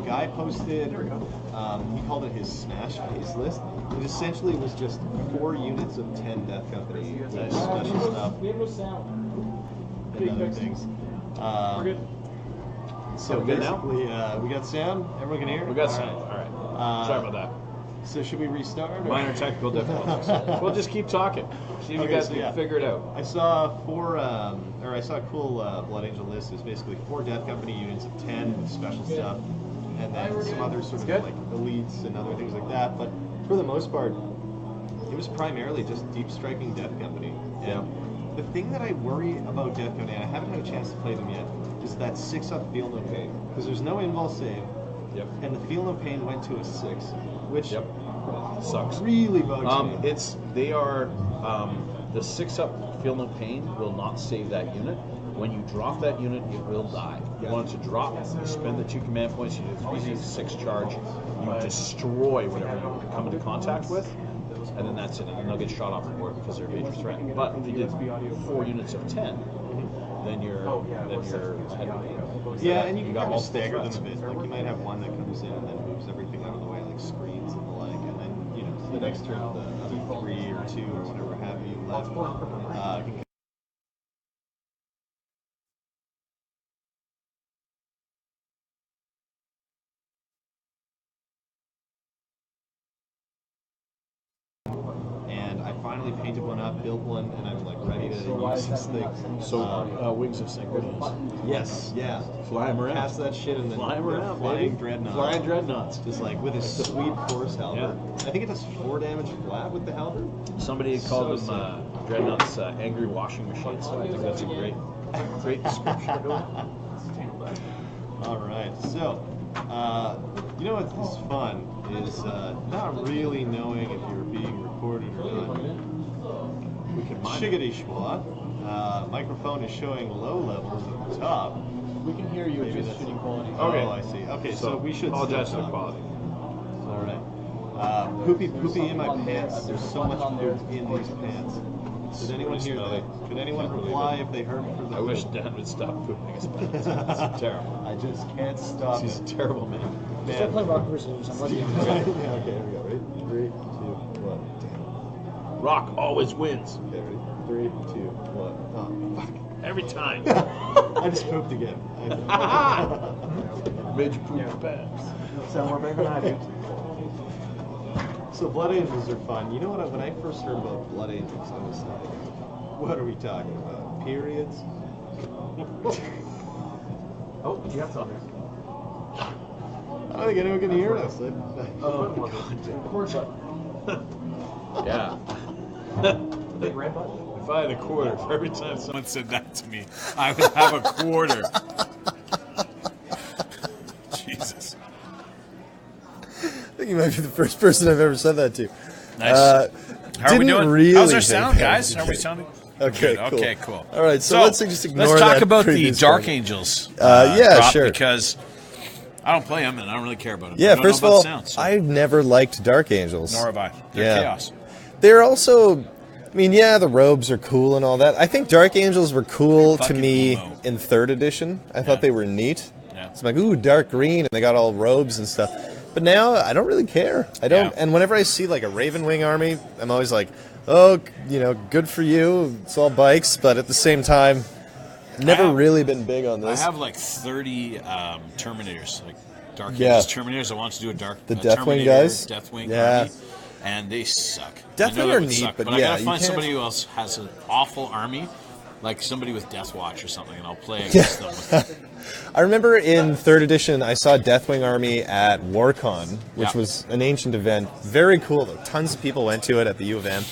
guy posted, he called it his smash phase list. It essentially was just 4 units of 10 Death Company with special stuff and other things. We're good. So basically, we got sound. Everyone can hear? We got sound. All right. Sorry about that. So should we restart? Minor technical difficulties. We'll just keep talking. See if you guys can figure it out. I saw a cool Blood Angel list. It's basically 4 Death Company units of 10 with special stuff, and then some other sort of like elites and other things like that. But for the most part, it was primarily just deep striking Death Company. And the thing that I worry about Death Company, and I haven't had a chance to play them yet, is that 6-up Feel No Pain, because there's no invul save. Yep. And the Feel No Pain went to a 6, which sucks. Really bugs me. They are the 6-up Feel No Pain will not save that unit. When you drop that unit, it will die. You want it to drop, you spend the 2 command points, you do 3d6 charge, you destroy whatever you come into contact with, and then that's it. And they'll get shot off the board because they're a major threat. But if you did 4 units of 10, then you're ahead of the game. Yeah, and you can kind of stagger them a bit. Like you might have one that comes in and then moves everything out of the way, like screens and the like, and then the next turn the other 3 or 2 or whatever have you left can finally painted one up, built one, and I'm like ready to use this thing. So, Wings of Synchronous. Yes, yeah. Fly him around. Pass that shit and then fly him around, flying dreadnoughts. Flying dreadnoughts. Just like with his sweet force halberd. Yeah. I think it does 4 damage flat with the halberd. Somebody called them dreadnoughts angry washing machines, so I think that's a great description. All right, so you know what's fun is not really knowing if you're being recorded or not. We can shiggity schwa. Microphone is showing low levels at the top. We can hear you. It's just shitty quality. Okay. Oh, I see. Okay, so we should apologize for the quality. All right. Poopy in my pants. There's so much poop in these pants. Did anyone hear that? Could anyone reply if they heard for the? I wish Dan would stop pooping his pants. It's terrible. I just can't stop. He's a terrible man. Just start playing rock paper scissors. I'm letting you know. Okay, here we go. Ready? 3, 2, 1. Rock always wins. Okay, ready? 3, 2, 1. Oh, fuck. Every time. I just pooped again. Made you poop your pants. Sound more big than I do. So Blood Angels are fun. You know what? When I first heard about Blood Angels, I was like, "What are we talking about? Periods?" Oh, you have something. I don't think anyone can hear us. Of course. Yeah. Big red button. If I had a quarter for every time someone said that to me, I would have a quarter. Jesus. I think you might be the first person I've ever said that to. Nice. How are we doing? Really How's our sound, guys? Are we sounding? Okay, good. cool. Okay, cool. All right, so let's just ignore let's talk that about the Dark one. Angels. Yeah, sure. Because I don't play them and I don't really care about them. Yeah, first of all, sound, so. I've never liked Dark Angels. Nor have I. They're chaos. They're also, I mean, yeah, the robes are cool and all that. I think Dark Angels were cool to me in 3rd edition. I thought they were neat. Yeah. It's like, ooh, dark green, and they got all robes and stuff. But now, I don't really care. I don't, and whenever I see, like, a Raven Wing army, I'm always like, oh, good for you, it's all bikes, but at the same time, never really been big on this. I have, like, 30 Terminators, like, Dark Angels Terminators. I want to do a Deathwing guys? Deathwing army, and they suck. Deathwing are neat, but I gotta find somebody who else has an awful army, like somebody with Death Watch or something, and I'll play against them. I remember in 3rd edition, I saw Deathwing Army at WarCon, which was an ancient event. Very cool, though. Tons of people went to it at the U of M.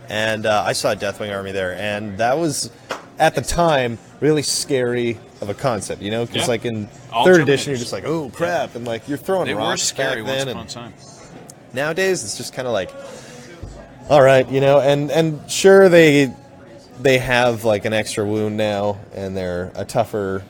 And I saw Deathwing Army there. And that was, at the time, really scary of a concept, Because like in 3rd edition, you're just like, oh, crap. And like, you're throwing rocks were scary back then. Once upon a time. Nowadays, it's just kind of like, all right, and sure, they have like an extra wound now, and they're a tougher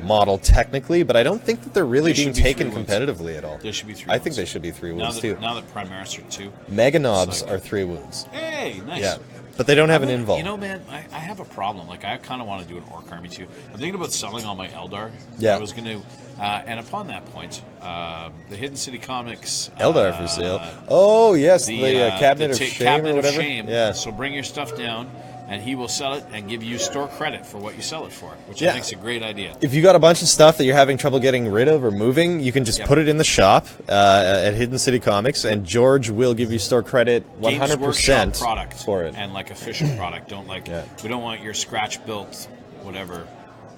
model technically, but I don't think that they're really being taken competitively at all. They should be 3 I wounds. think they should be 3 wounds too. Now that Primaris are 2. Meganobs are 3 wounds. Hey, nice. Yeah. but they don't have an invul. You know, man, I have a problem. Like, I kind of want to do an orc army too. I'm thinking about selling all my Eldar. Yeah. I was going to, and upon that point, the Hidden City Comics. Eldar for sale. Oh, yes, the Cabinet of Shame Cabinet or whatever. Of Shame. Yeah. So bring your stuff down, and he will sell it and give you store credit for what you sell it for, which Yeah. I think is a great idea. If you got a bunch of stuff that you're having trouble getting rid of or moving, you can just put it in the shop at Hidden City Comics, and George will give you store credit 100% Games Workshop product for it. and like official product. Don't we don't want your scratch built whatever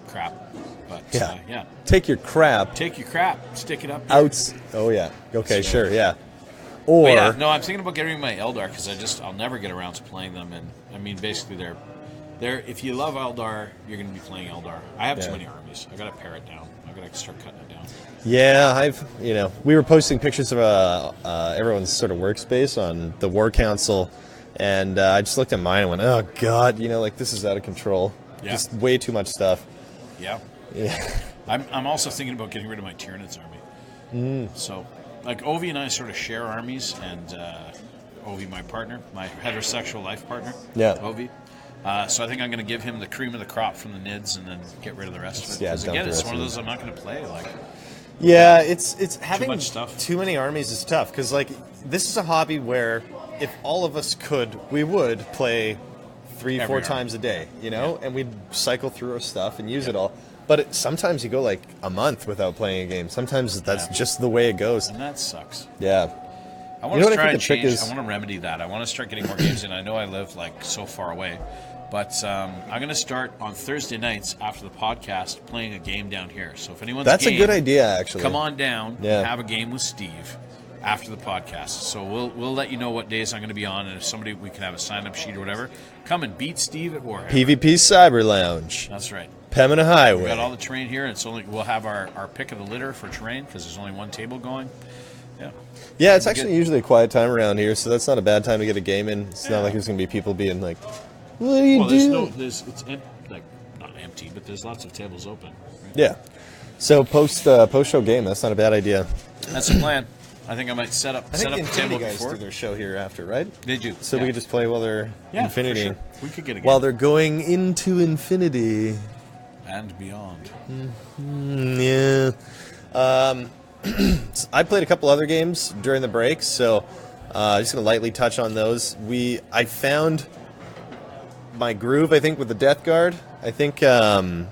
crap. But yeah. Take your crap Take your crap, stick it up. out. Oh yeah. Okay, So- sure, yeah. Or But yeah, no, I'm thinking about getting my Eldar because I'll never get around to playing them. And I mean, basically, they're if you love Eldar, you're going to be playing Eldar. I have too many armies. I got to pare it down. I got to start cutting it down. yeah, we were posting pictures of everyone's sort of workspace on the War Council, and I just looked at mine and went, oh god, like this is out of control. Yeah. Just way too much stuff. Yeah. Yeah. I'm also thinking about getting rid of my Tyranids army. So, like, Ovi and I sort of share armies, and Ovi, my partner, my heterosexual life partner, Yeah. Ovi. So I think I'm going to give him the cream of the crop from the Nids, and then get rid of the rest of it. Yeah, Because dump again, the it's rest one of of it. those I'm not going to play. Like, Yeah, it's having much stuff. too many armies is tough because like this is a hobby where if all of us could, we would play 3-4 Every times a day, and we'd cycle through our stuff and use it all. But sometimes you go like a month without playing a game. Sometimes that's just the way it goes. and that sucks. Yeah. I want know to what I try think and the trick change. is? I want to remedy that. I want to start getting more games in. I know I live like so far away, but I'm going to start on Thursday nights after the podcast playing a game down here. So if anyone's That's a game, good idea, actually. come on down Yeah. and have a game with Steve after the podcast. So we'll let you know what days I'm going to be on, and if we can have a sign-up sheet or whatever. Come and beat Steve at Warhammer. PvP Cyber Lounge. That's right. Pemina Highway. We got all the terrain here. We'll have our pick of the litter for terrain because there's only one table going. Yeah. Yeah, it's actually usually a quiet time around here, so that's not a bad time to get a game in. It's not like there's going to be people being like, what are you Well, doing? it's like not empty, but there's lots of tables open. Right? Yeah. So post-show game, that's not a bad idea. That's the plan. I think I might set up I think the Infinity table guys before. do their show here after, right? They do. So we could just play while they're Infinity. For sure. We could get a game. While they're going into Infinity. and beyond. Yeah. I played a couple other games during the break, so just going to lightly touch on those. I found my groove, I think, with the Death Guard. I think this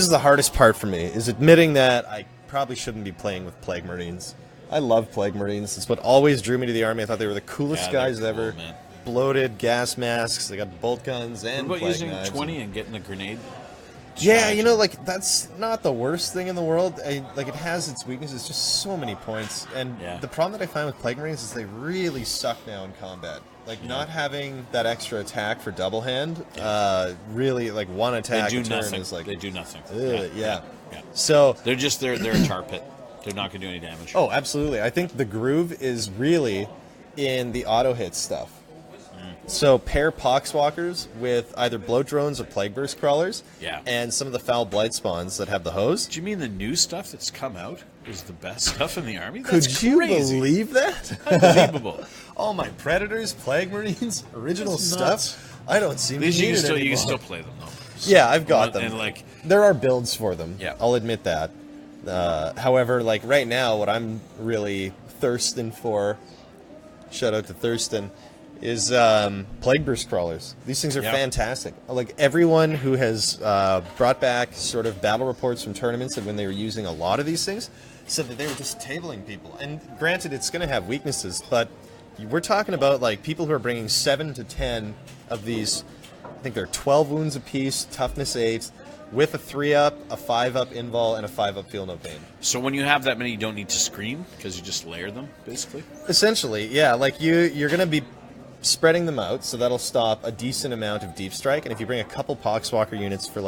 is the hardest part for me, is admitting that I probably shouldn't be playing with Plague Marines. I love Plague Marines. It's what always drew me to the army. I thought they were the coolest guys they're ever. cool, man. Bloated gas masks. They got bolt guns and What about plague using knives. 20 and getting a grenade? Yeah, strategy? that's not the worst thing in the world. It has its weaknesses, just so many points. And the problem that I find with Plague Marines is they really suck now in combat. Not having that extra attack for double hand, really, one attack They a do turn nothing. is like... They do nothing. Yeah. Yeah. So... They're a tar pit. They're not going to do any damage. Oh, absolutely. I think the groove is really in the auto-hit stuff. So pair Poxwalkers with either bloat drones or plague burst crawlers, and some of the foul blight spawns that have the hose. Do you mean the new stuff that's come out is the best stuff in the army? Could That's you crazy. believe that? Unbelievable. All my Predators, Plague Marines, original That's stuff. nuts. I don't seem At to least need you it can anymore. still play them though. Yeah, I've got them. And there are builds for them. Yeah. I'll admit that. However, right now, what I'm really thirsting for, shout out to Thurston, is Plague Burst Crawlers. These things are fantastic. Everyone who has brought back sort of battle reports from tournaments and when they were using a lot of these things said that they were just tabling people. And granted, it's going to have weaknesses, but we're talking about people who are bringing 7 to 10 of these. I think they're 12 wounds apiece, toughness 8, with a 3-up, a 5-up invul, and a 5-up feel no pain. So when you have that many, you don't need to scream because you just layer them, basically? Essentially, yeah. You're going to be spreading them out, so that'll stop a decent amount of deep strike. And if you bring a couple Poxwalker units for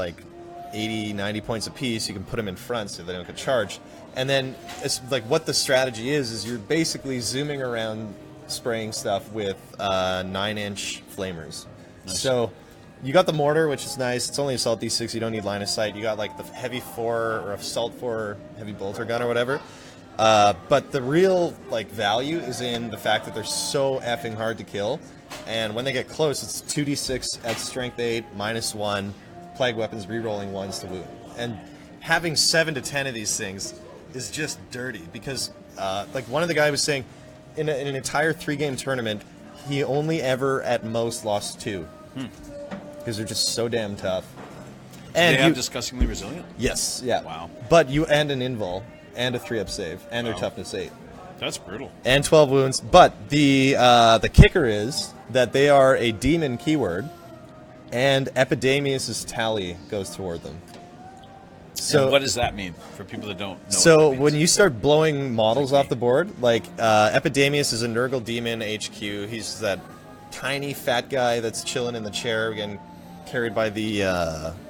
80, 90 points apiece, you can put them in front so they don't get charged. And then it's what the strategy is you're basically zooming around spraying stuff with 9-inch flamers. Nice. So you got the mortar, which is nice. It's only assault D6. You don't need line of sight. You got the heavy 4 or assault 4 heavy bolter gun or whatever. But the real value is in the fact that they're so effing hard to kill, and when they get close, it's 2d6 at strength 8, -1, plague weapons rerolling 1s to wound. And having 7 to 10 of these things is just dirty because, like one of the guys was saying, in an entire 3-game tournament, he only ever at most lost 2 because they're just so damn tough. And they have disgustingly resilient? Yes, yeah. Wow. But you and an invul and a 3-up save and their toughness 8. That's brutal. And 12 wounds. But the kicker is that they are a demon keyword, and Epidemius' tally goes toward them. So and what does that mean for people that don't know? So when you start blowing models off the board, like Epidemius is a Nurgle demon HQ. He's that tiny fat guy that's chilling in the chair, again carried by the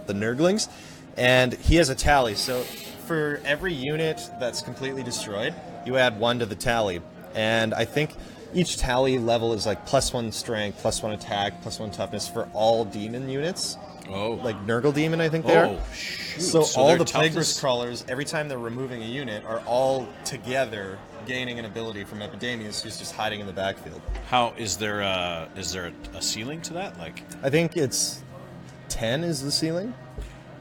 Nurglings, and he has a tally. So for every unit that's completely destroyed, you add 1 to the tally, and I think each tally level is like +1 strength, +1 attack, +1 toughness for all demon units. Oh. Like Nurgle demon, I think they are. Oh, shoot. So all the toughness- Plagueburst crawlers, every time they're removing a unit, are all together gaining an ability from Epidemius, who's just hiding in the backfield. How is there a ceiling to that? Like, I think it's 10 is the ceiling.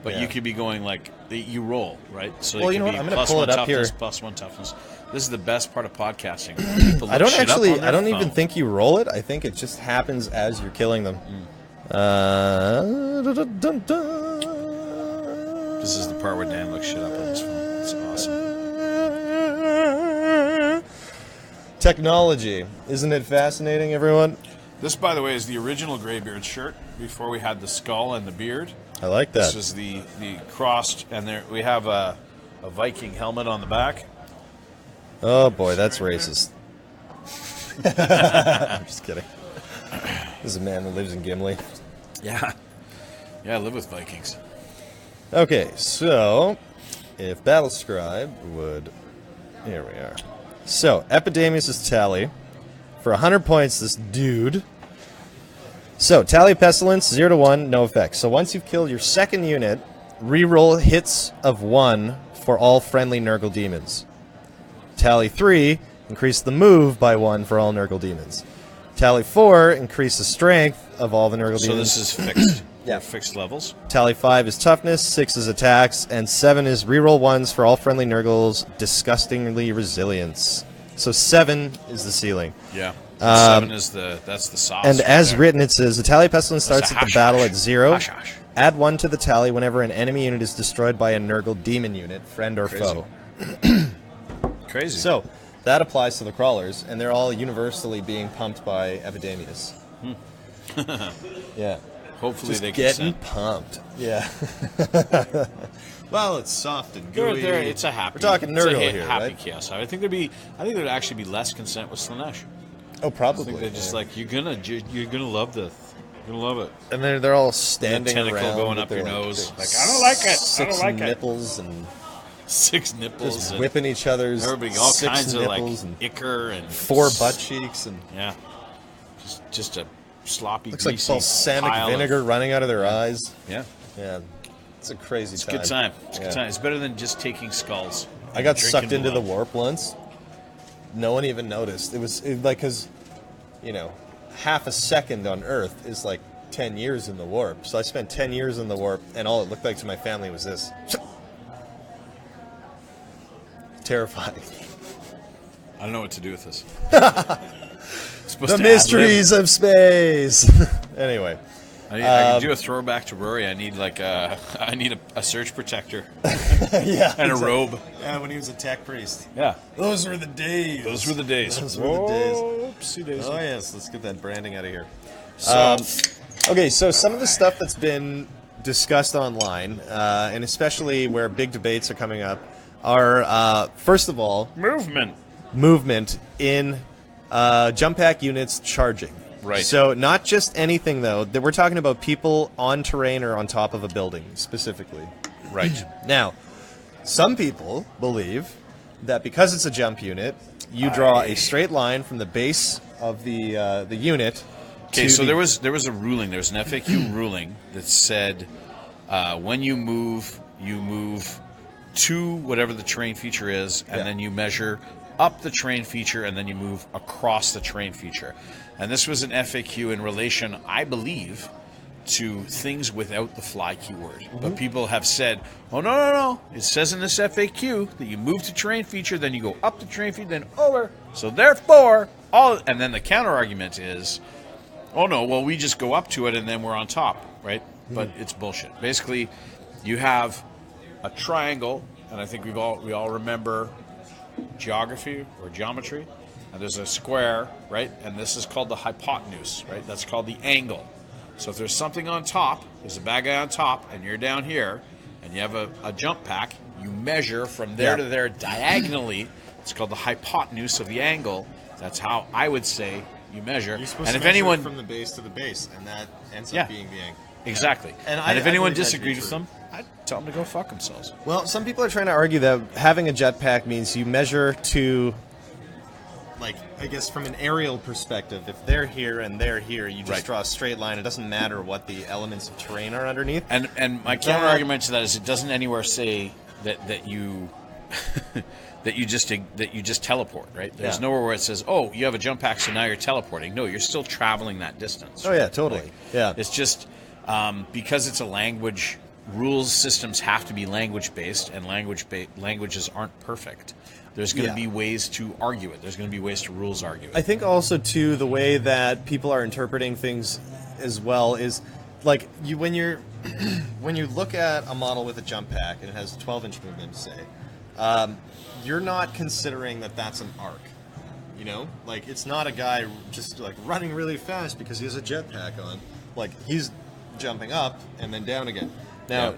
but Yeah. you could be going like you roll, right? So Well, it you could know be what? I'm gonna +1 pull it up toughness, here. +1 toughness. This is the best part of podcasting. People I look don't shit up actually. on their I don't even phone. think you roll it. I think it just happens as you're killing them. This is the part where Dan looks shit up on his phone. It's awesome. Technology, isn't it fascinating, everyone? This, by the way, is the original Greybeard shirt before we had the skull and the beard. I like that. This is the crossed, and there we have a Viking helmet on the back. Oh boy, that's racist. I'm just kidding. This is a man who lives in Gimli. Yeah. Yeah, I live with Vikings. Okay, so if Battle Scribe would, here we are. So Epidemius' tally for 100 points. This dude. So tally pestilence 0 to 1, no effect. So once you've killed your second unit, reroll hits of 1 for all friendly Nurgle demons. Tally 3, increase the move by 1 for all Nurgle demons. Tally 4, increase the strength of all the Nurgle So demons. this is fixed. Yeah. Fixed levels. Tally 5 is toughness, 6 is attacks, and 7 is reroll 1s for all friendly Nurgles, disgustingly resilience. So 7 is the ceiling. Yeah. 7 is that's the sauce. And right as there. written, it says the tally pestilence That's starts a at the hash battle hash. at 0. Hash hash. Add 1 to the tally whenever an enemy unit is destroyed by a Nurgle demon unit, friend or Crazy. foe. Crazy. So that applies to the crawlers, and they're all universally being pumped by Epidemius. Yeah. hopefully Just they getting can. pumped. Yeah. Well, it's soft and They're, gooey. it's a happy. We're talking it's a Nurgle here, happy right? chaos. I think there'd actually be less consent with Slanesh. Oh, I probably. think they're just like you're gonna love this. You're gonna love it. And they're all standing tentacle around going with up your their, nose. their Like, I don't like it. I don't 6 like it. nipples and 6 nipples. just and whipping each other's everybody, all 6 kinds of like nipples and ichor and 4 butt cheeks and Yeah. Just a sloppy. looks like greasy balsamic pile vinegar Of, running out of their eyes. yeah. Yeah, it's a crazy It's a time. good time. It's a Yeah. good time. It's better than just taking skulls. I got Drinking sucked into the blood. warp once. No one even noticed. It was like, because, half a second on Earth is like 10 years in the warp. So I spent 10 years in the warp, and all it looked like to my family was this. Terrifying. I don't know what to do with this. The mysteries of space. Anyway. I can do a throwback to Rory. I need a surge protector Yeah. and a robe. Yeah, when he was a tech priest. Yeah. Those were the days. Those were the days. Those were the days. Oopsie daisy. Oh, yes. Let's get that branding out of here. So, Okay, so some of the stuff that's been discussed online, and especially where big debates are coming up, are, first of all, movement in jump pack units charging. Right. So not just anything, though. That we're talking about people on terrain or on top of a building, specifically. right. Now, some people believe that because it's a jump unit, you draw a straight line from the base of the unit. Okay, to so the- there was a ruling. There was an FAQ ruling that said when you move to whatever the terrain feature is, and Yeah. then you measure up the terrain feature, and then you move across the terrain feature. And this was an FAQ in relation, I believe, to things without the fly keyword. But people have said, oh, no. It says in this FAQ that you move to terrain feature, then you go up the terrain feature, then over. So therefore, and then the counter argument is, oh, no, well, we just go up to it and then we're on top, right? But it's bullshit. Basically, you have a triangle, and I think we all remember geography or geometry, and there's a square, right? And this is called the hypotenuse, right? That's called the angle. So if there's something on top, there's a bad guy on top, and you're down here, and you have a jump pack, you measure from there to there diagonally. It's called the hypotenuse of the angle. That's how I would say you measure. You're supposed and to if measure anyone from the base to the base, and that ends up being the angle. Exactly. And if anyone disagrees with them, I'd tell them to go fuck themselves. Well, some people are trying to argue that having a jetpack means you measure to, like, I guess from an aerial perspective, if they're here and they're here, you just draw a straight line. It doesn't matter what the elements of terrain are underneath. And my counter argument to that is it doesn't anywhere say that you that you just teleport, right? There's nowhere where it says, oh, you have a jump pack, so now you're teleporting. No, you're still traveling that distance. Oh, yeah, totally. Like, yeah. It's just because it's a language, rules systems have to be language-based, and languages aren't perfect. There's going to be ways to argue it. There's going to be ways to rules argue it. I think also, too, the way that people are interpreting things as well is, like, when you look at a model with a jump pack and it has 12-inch movement, say, you're not considering that that's an arc. You know? Like, it's not a guy just, like, running really fast because he has a jetpack on. Like, he's jumping up and then down again. Now,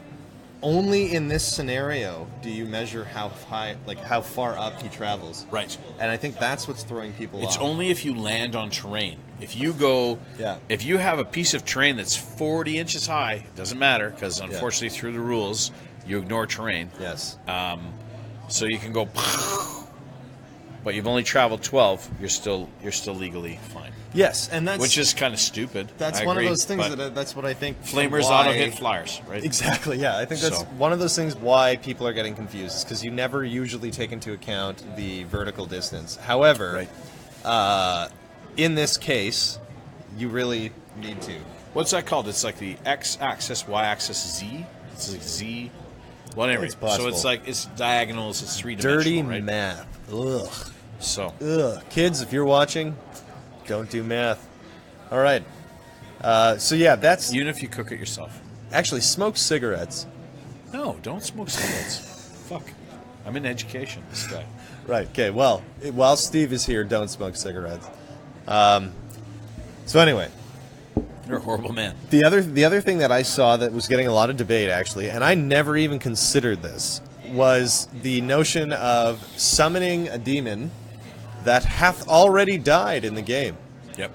only in this scenario do you measure how high, like how far up he travels. Right. And I think that's what's throwing people off. It's only if you land on terrain. If you go, if you have a piece of terrain that's 40 inches high, it doesn't matter because unfortunately through the rules you ignore terrain. Yes. So you can go, but you've only traveled 12. You're still legally fine. Yes, and that's which is kind of stupid. That's one of those things that's what I think. Flamers auto hit flyers, right? Exactly. Yeah, I think that's one of those things why people are getting confused is because you never usually take into account the vertical distance. However, in this case, you really need to. What's that called? It's like the x-axis, y-axis, z. It's like z. Whatever. So it's like it's diagonals. It's three-dimensional. Dirty right? math. Ugh. So. Ugh. Kids, if you're watching, don't do math. All right. So yeah, that's even if you cook it yourself. Actually, smoke cigarettes. No, don't smoke cigarettes. Fuck. I'm in education. This guy. Right. Okay. Well, while Steve is here, don't smoke cigarettes. So anyway. You're a horrible man. The other thing that I saw that was getting a lot of debate, actually, and I never even considered this, was the notion of summoning a demon that hath already died in the game. Yep.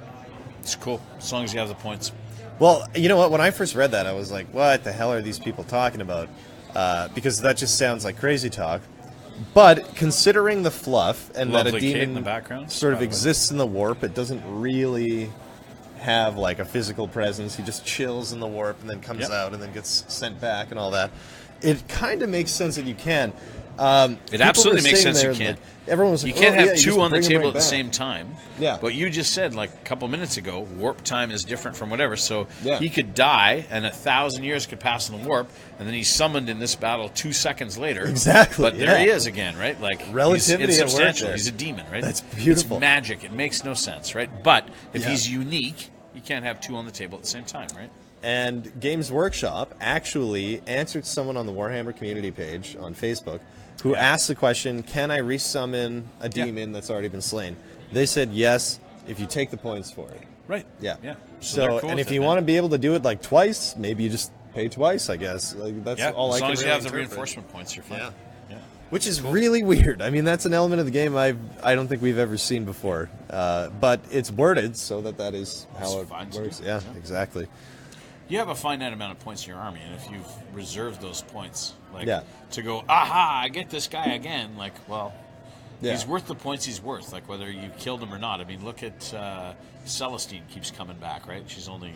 It's cool, as long as you have the points. Well, you know what? When I first read that, I was like, what the hell are these people talking about? Because that just sounds like crazy talk. But considering the fluff and Lovely that a Kate in demon the background, sort of exists in the warp, it doesn't really have like a physical presence. He just chills in the warp and then comes out and then gets sent back and all that. It kind of makes sense that you can. It absolutely makes sense you can. Like, everyone was like, you can't have you two on the table at the back. same time. Yeah. But you just said like a couple minutes ago, warp time is different from whatever. So he could die, and 1,000 years could pass in the warp, and then he's summoned in this battle 2 seconds later. Exactly. But there he is again, right? Like relativity it's at work substantial. there. He's a demon, right? That's beautiful. It's magic. It makes no sense, right? But if he's unique, you can't have two on the table at the same time, right? And Games Workshop actually answered someone on the Warhammer community page on Facebook who asked the question, can I resummon a demon that's already been slain? They said yes, if you take the points for it. Right. Yeah. Yeah. So cool and if you want to be able to do it like twice, maybe you just pay twice, I guess. Like, that's all I can as long as you have the interpret. reinforcement points, you're fine. Yeah. Which is really weird. I mean, that's an element of the game I don't think we've ever seen before. But it's worded so that is how it works. Yeah, exactly. You have a finite amount of points in your army, and if you've reserved those points, like to go, aha, I get this guy again, like, well, he's worth the points he's worth, like whether you killed him or not. I mean, look at Celestine keeps coming back, right? She's only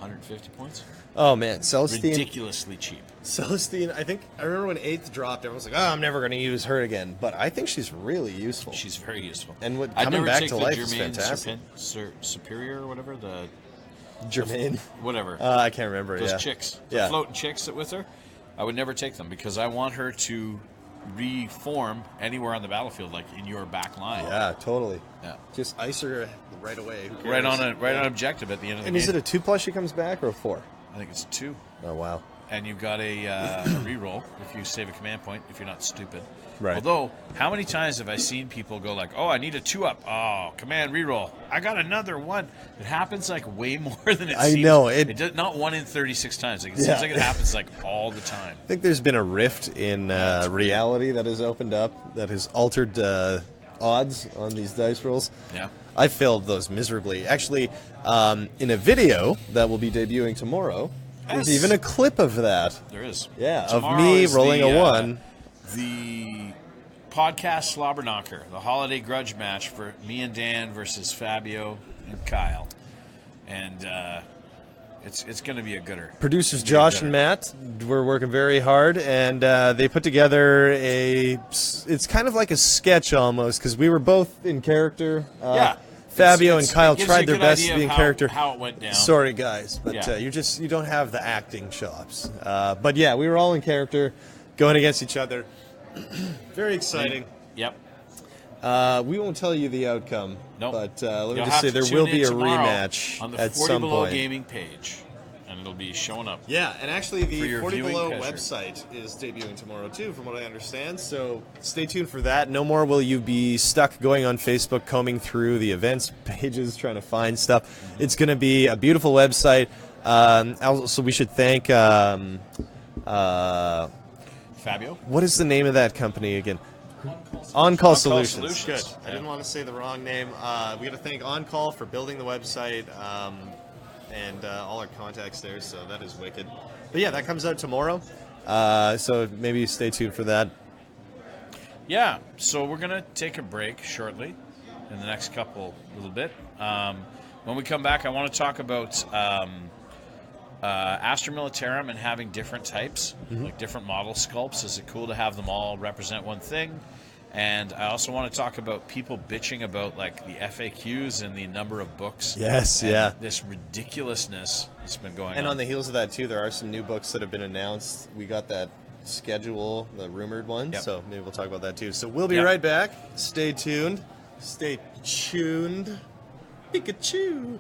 150 points. Oh man, Celestine. Ridiculously cheap. Celestine, I remember when 8th dropped, everyone was like, "Oh, I'm never going to use her again." But I think she's really useful. She's very useful. And what I'd coming never back take to the life is Germain fantastic. Superior or whatever, the Germaine. whatever. I can't remember. Those Yeah. chicks, the Yeah. floating chicks that with her. I would never take them because I want her to reform anywhere on the battlefield, like in your back line. Yeah, totally. Yeah. Just ice her right away. Who cares? Right on objective at the end of the And game. is it a 2+ she comes back or a 4? I think it's 2. Oh wow. And you've got a reroll if you save a command point, if you're not stupid. Right. Although, how many times have I seen people go like, "Oh, I need a 2-up. Oh, command reroll. I got another one." It happens like way more than it I seems. know, It does, not 1 in 36 times. Like, it seems Yeah. like it happens like all the time. I think there's been a rift in reality that has opened up that has altered odds on these dice rolls. Yeah. I failed those miserably. Actually, in a video that will be debuting tomorrow, there's Yes. even a clip of that. There is. Yeah, Tomorrow of me is rolling the, a 1. The podcast Slobberknocker, the holiday grudge match for me and Dan versus Fabio and Kyle. And it's going to be a gooder. Producers Josh and Matt were working very hard, and they put together it's kind of like a sketch almost, because we were both in character. Yeah. Fabio and Kyle it gives tried you a their good best idea to be of in character. how it went down. Sorry, guys, but Yeah. you don't have the acting chops. But yeah, we were all in character, going against each other. Very exciting. Yep. We won't tell you the outcome. Nope. But let me You'll just have say to there tune will in be a tomorrow rematch on the at 40 some Below point. Gaming page, and it'll be showing up. Yeah, and actually For the your 40 viewing Below pleasure. website is debuting tomorrow too, from what I understand. So stay tuned for that. No more will you be stuck going on Facebook, combing through the events pages, trying to find stuff. It's going to be a beautiful website. Also, we should thank Fabio? what is the name of that company again? On-Call Solutions. Solutions. Good. I Yeah. didn't want to say the wrong name. We got to thank On-Call for building the website and all our contacts there, so that is wicked. But yeah, that comes out tomorrow, so maybe stay tuned for that. Yeah, so we're going to take a break shortly in the next little bit. When we come back, I want to talk about Astra Militarum and having different types, like different model sculpts. Is it cool to have them all represent one thing? And I also want to talk about people bitching about like the FAQs and the number of books. Yes, and yeah. This ridiculousness that's been going And on. on the heels of that too, there are some new books that have been announced. We got that schedule, the rumored one, Yep. so maybe we'll talk about that too. So we'll be Yep. right back. Stay tuned. Stay tuned. Pikachu.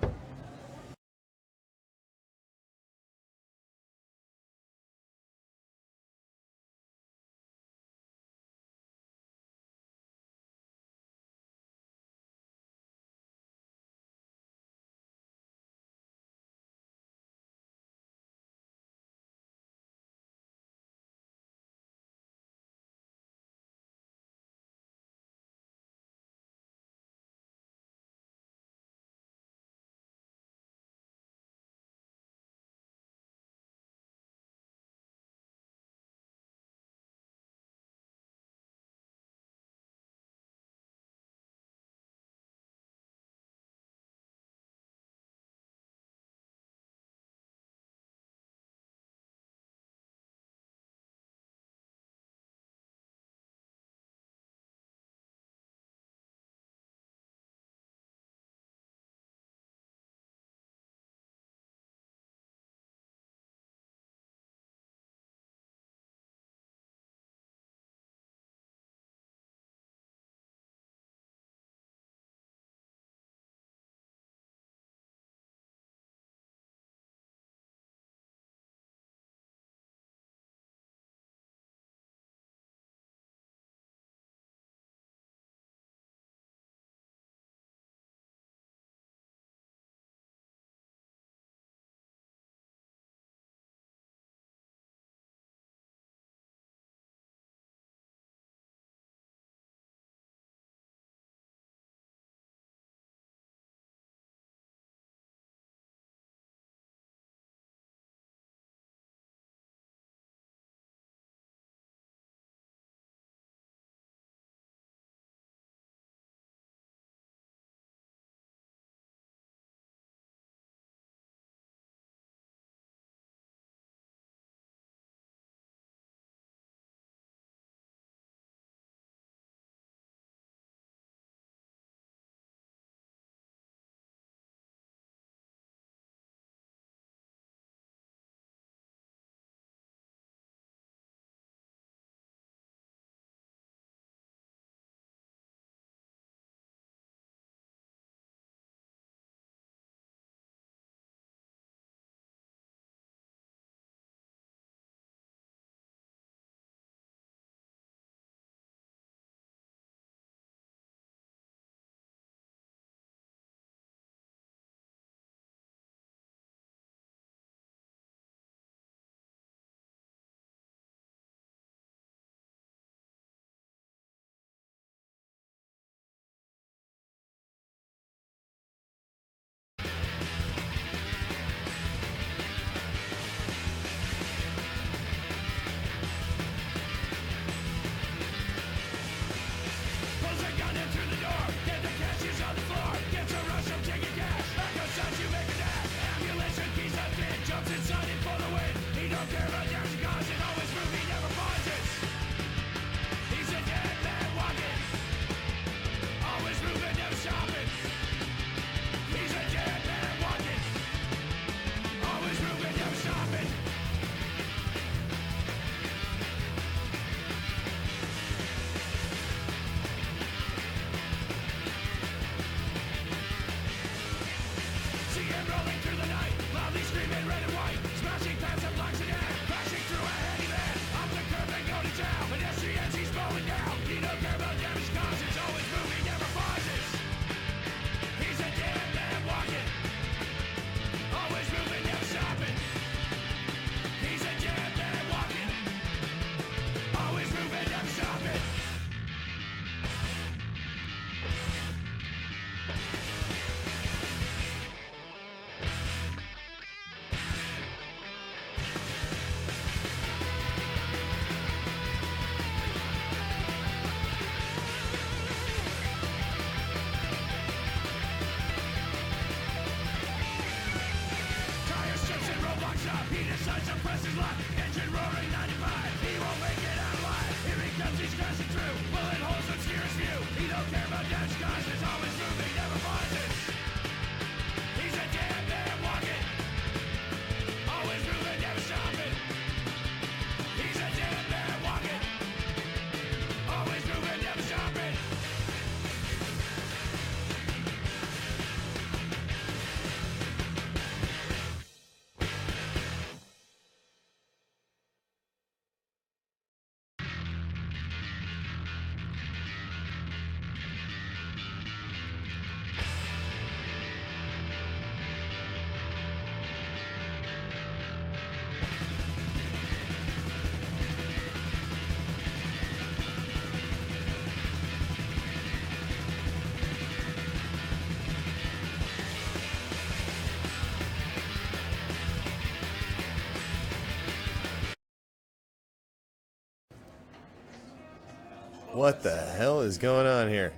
What the hell is going on here?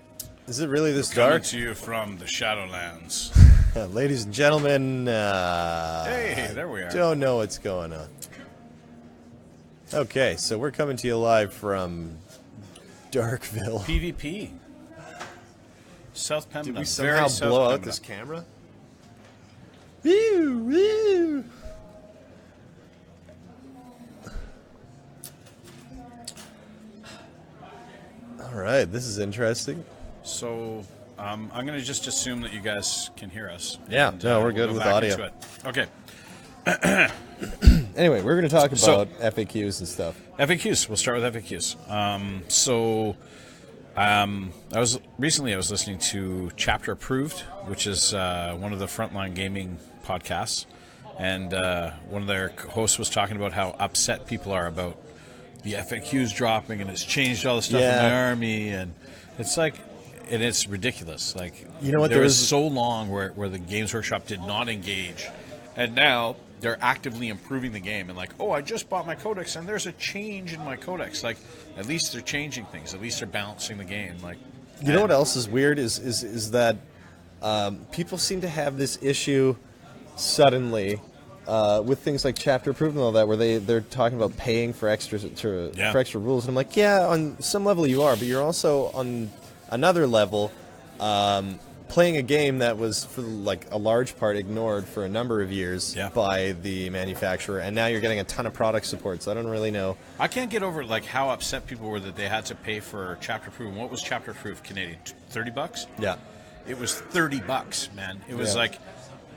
Is it really this Coming dark? to you from the Shadowlands. Ladies and gentlemen, Hey, there we are. don't know what's going on. Okay, so we're coming to you live from Darkville. PvP. South Pembina. Did we Very somehow South blow out Pembina. this camera? Woo, woo. All right, this is interesting. So, I'm going to just assume that you guys can hear us. Yeah, And, no, we're we'll good go with back audio. into it. Okay. Anyway, we're going to talk So- about FAQs and stuff. FAQs. We'll start with FAQs. I was listening to Chapter Approved, which is one of the Frontline Gaming podcasts, and one of their hosts was talking about how upset people are about the FAQs dropping, and it's changed all the stuff in Yeah. the army, and it's like, and it's ridiculous. Like, You know what, there there was was- so long where the Games Workshop did not engage, and now they're actively improving the game, and like, oh, I just bought my codex and there's a change in my codex. Like, at least they're changing things, at least they're balancing the game. Like, You know what else is weird is that people seem to have this issue suddenly with things like chapter approved and all that, where they're talking about paying for extra Yeah. for extra rules, and I'm like, yeah, on some level you are, but you're also on another level playing a game that was for like a large part ignored for a number of years Yeah. by the manufacturer, and now you're getting a ton of product support. So I don't really know. I can't get over like how upset people were that they had to pay for chapter approved. What was chapter approved Canadian? $30? Yeah. It was $30, man. It was Yeah. like,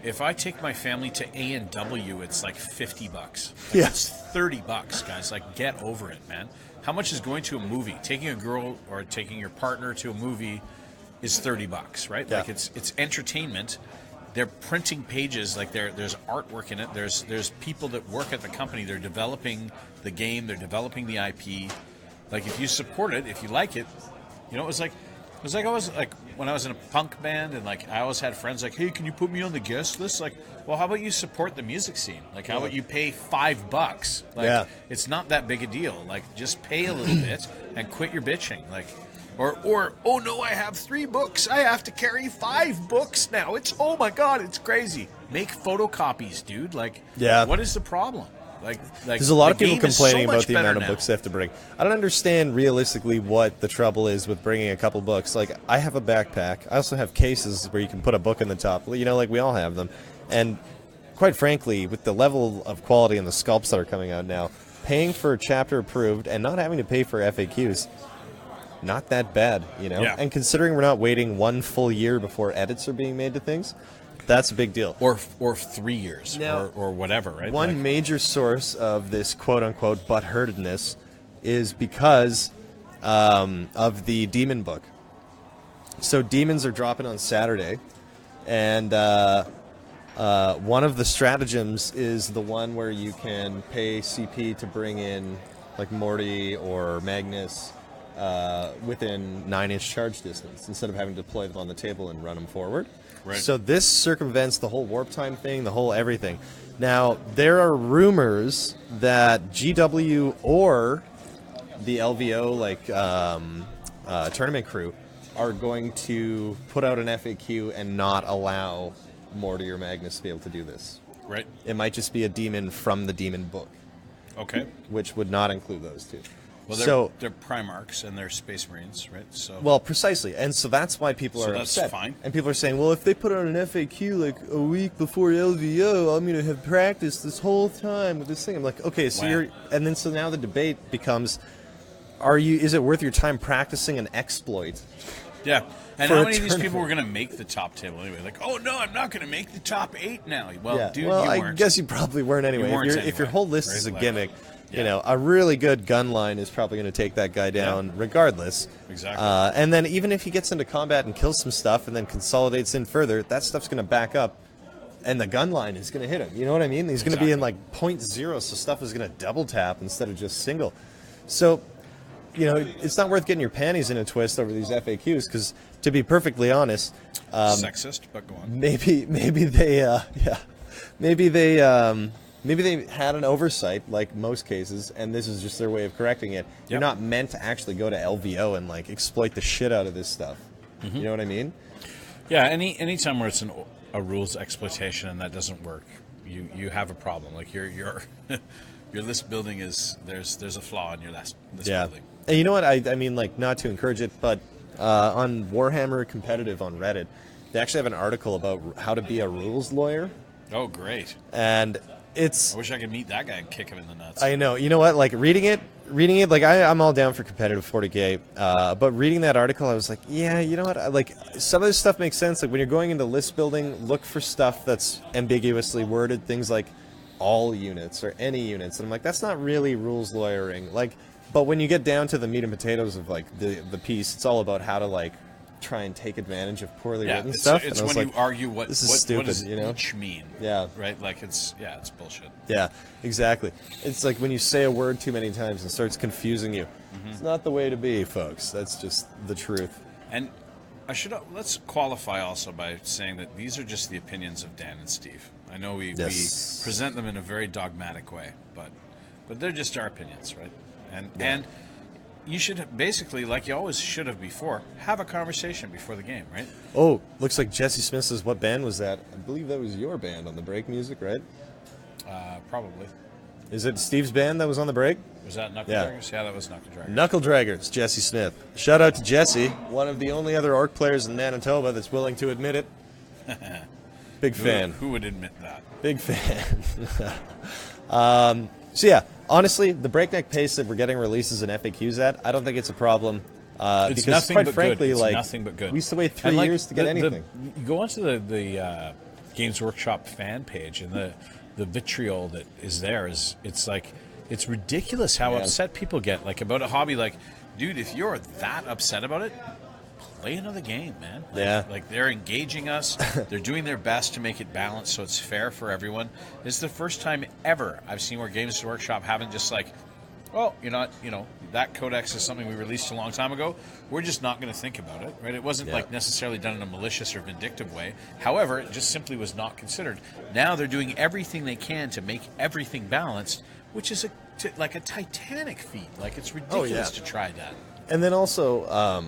if I take my family to A&W, it's like $50. Like, Yeah. It's $30, guys. Like, get over it, man. How much is going to a movie? Taking a girl or taking your partner to a movie is $30, right? Yeah. Like, it's entertainment. They're printing pages, like there's artwork in it. There's people that work at the company. They're developing the game. They're developing the IP. Like, if you support it, if you like it, you know, it was like I was like when I was in a punk band, and like I always had friends like, hey, can you put me on the guest list? Like, well, how about you support the music scene? Like, how about you pay $5? Like, Yeah. it's not that big a deal. Like, just pay a little bit and quit your bitching. Like, or oh no, I have 3 books. I have to carry 5 books now. Oh my god, it's crazy. Make photocopies, dude. Like, Yeah. what is the problem? Like There's a lot of the people game is complaining so about much the better amount of now. books they have to bring. I don't understand realistically what the trouble is with bringing a couple books. Like, I have a backpack. I also have cases where you can put a book in the top. You know, like we all have them. And quite frankly, with the level of quality and the sculpts that are coming out now, paying for chapter approved and not having to pay for FAQs, not that bad, you know? Yeah. And considering we're not waiting 1 full year before edits are being made to things, that's a big deal. Or 3 years, Now, or whatever, right? One Like, major source of this quote-unquote butthurtedness is because of the Demon book. So Demons are dropping on Saturday, and one of the stratagems is the one where you can pay CP to bring in like Morty or Magnus within 9-inch charge distance instead of having to deploy them on the table and run them forward. Right. So this circumvents the whole warp time thing, the whole everything. Now, there are rumors that GW or the LVO tournament crew are going to put out an FAQ and not allow Morty or Magnus to be able to do this. right? It might just be a demon from the Demon book, Okay. which would not include those two. Well, they're Primarchs and they're Space Marines, right? So Well, precisely, and so that's why people So are that's upset. fine. And people are saying, well, if they put out an FAQ like a week before LVO, I'm going to have practiced this whole time with this thing. I'm like, okay, so Wow. so now the debate becomes, is it worth your time practicing an exploit? yeah. And for how a many of these people tournament. were going to make the top table anyway? Like, oh no, I'm not going to make the top 8 now. Well, dude, well, you I weren't. guess you probably weren't anyway. You weren't if your anyway, whole list right? is a Like, gimmick, you yeah. know, a really good gun line is probably going to take that guy down regardless. Exactly. And then even if he gets into combat and kills some stuff and then consolidates in further, that stuff's going to back up, and the gun line is going to hit him. You know what I mean? He's going to be in like 0.0, so stuff is going to double tap instead of just single. So, you know, it's not worth getting your panties in a twist over these FAQs because, to be perfectly honest, Sexist, but go on. maybe they had an oversight, like most cases, and this is just their way of correcting it. You're Yep. not meant to actually go to LVO and like exploit the shit out of this stuff. Mm-hmm. You know what I mean? Yeah, any time where it's a rules exploitation and that doesn't work, you have a problem. Like your your list building is there's a flaw in your list building. And you know what? I mean, like, not to encourage it, but on Warhammer Competitive on Reddit, they actually have an article about how to be a rules lawyer, Oh, great! and it's I wish I could meet that guy and kick him in the nuts. I know. You know what? Like reading it, like I'm all down for competitive 40K. But reading that article, I was like, yeah, you know what? Like some of this stuff makes sense. Like when you're going into list building, look for stuff that's ambiguously worded, things like all units or any units. And I'm like, that's not really rules lawyering. Like, but when you get down to the meat and potatoes of like the piece, it's all about how to like try and take advantage of poorly yeah, written it's, stuff. it's and I was when like, you argue what this is what stupid, does you know? each mean. Yeah. right. Like it's bullshit. Yeah, exactly. It's like when you say a word too many times and starts confusing you. It's not the way to be, folks. That's just the truth. And let's qualify also by saying that these are just the opinions of Dan and Steve. I know we present them in a very dogmatic way, but they're just our opinions, right? And you should basically, like you always should have before, have a conversation before the game, right? Oh, looks like Jesse Smith says, what band was that? I believe that was your band on the break music, right? Probably. Is it Steve's band that was on the break? Was that Knuckle Yeah. Draggers? Yeah, that was Knuckle Draggers. Knuckle Draggers, Jesse Smith. Shout out to Jesse, one of the only other orc players in Manitoba that's willing to admit it. Big fan. Who would admit that? Big fan. So yeah, honestly, the breakneck pace that we're getting releases and FAQs at, I don't think it's a problem. It's because nothing quite but frankly, good. It's like nothing but good. we used to wait 3 And, like, years to get anything. You go onto the Games Workshop fan page, and the vitriol that is there it's like it's ridiculous how upset people get like about a hobby. Like, dude, if you're that upset about it, play another game, man. Like they're engaging us. They're doing their best to make it balanced so it's fair for everyone. This is the first time ever I've seen where Games Workshop haven't just like, well, that codex is something we released a long time ago. We're just not going to think about it, right? It wasn't like necessarily done in a malicious or vindictive way. However, it just simply was not considered. Now they're doing everything they can to make everything balanced, which is like a titanic feat. Like it's ridiculous to try that. And then also,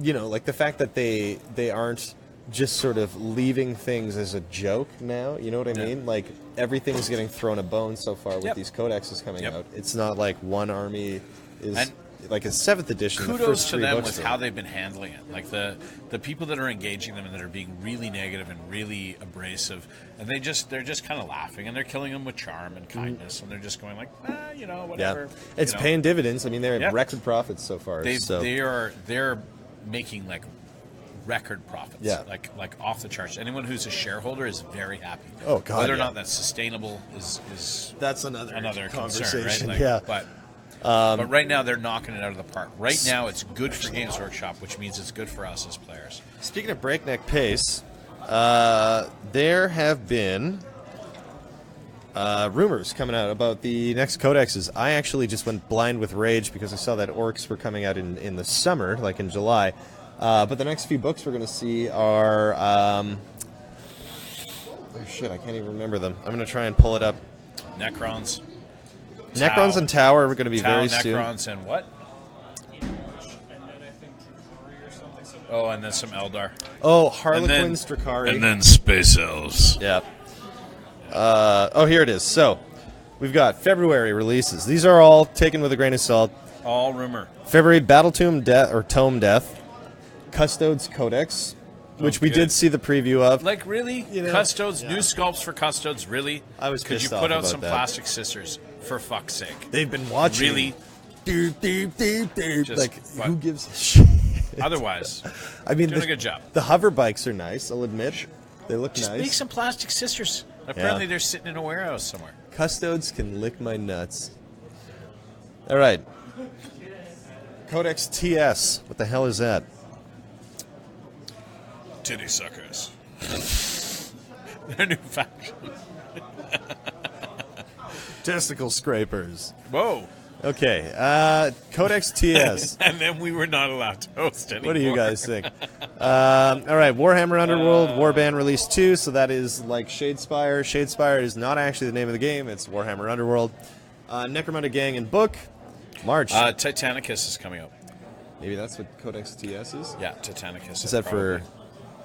like the fact that they aren't just sort of leaving things as a joke now. You know what I mean? Like everything's getting thrown a bone so far with these codexes coming out. It's not like one army is. And like a 7th edition. Kudos to them with are how they've been handling it. Like the people that are engaging them and that are being really negative and really abrasive, and they're just kind of laughing and they're killing them with charm and kindness, and they're just going like, whatever. Yeah, it's paying dividends. I mean, they're at record profits so far. They're making like record profits. Yeah, like off the charts. Anyone who's a shareholder is very happy. Oh God, whether or not that's sustainable is that's another conversation. Concern, right? Like, but right now they're knocking it out of the park. Right now it's good for Games Workshop, which means it's good for us as players. Speaking of breakneck pace, there have been rumors coming out about the next codexes. I actually just went blind with rage because I saw that orcs were coming out in the summer, like in July. But the next few books we're going to see are... oh shit, I can't even remember them. I'm going to try and pull it up. Necrons. Necrons and Tower are going to be very soon. Necrons and what? Oh, and then some Eldar. Oh, Harlequins, Drakari. And then Space Elves. Yeah. Oh, here it is. So, we've got February releases. These are all taken with a grain of salt. All rumor. February, Battle Tome Death. Custodes Codex, which we did see the preview of. Like, really? Custodes, new sculpts for Custodes, really? I was Could you pissed off put out about some that. plastic scissors, for fuck's sake? They've been watching. Really? Just like, what? who gives a shit? Otherwise, I mean, doing a good job. The hover bikes are nice, I'll admit. They look Just nice. make some plastic scissors. Apparently they're sitting in a warehouse somewhere. Custodes can lick my nuts. All right. Codex TS. What the hell is that? Titty suckers. Their new faction. Testicle scrapers. Whoa. Okay. Codex TS. And then we were not allowed to host anymore. What do you guys think? All right. Warhammer Underworld Warband Release 2. So that is like Shadespire. Shadespire is not actually the name of the game. It's Warhammer Underworld. Necromunda Gang and Book. March. Titanicus is coming out. Maybe that's what Codex TS is? Yeah, Titanicus. Is that probably. for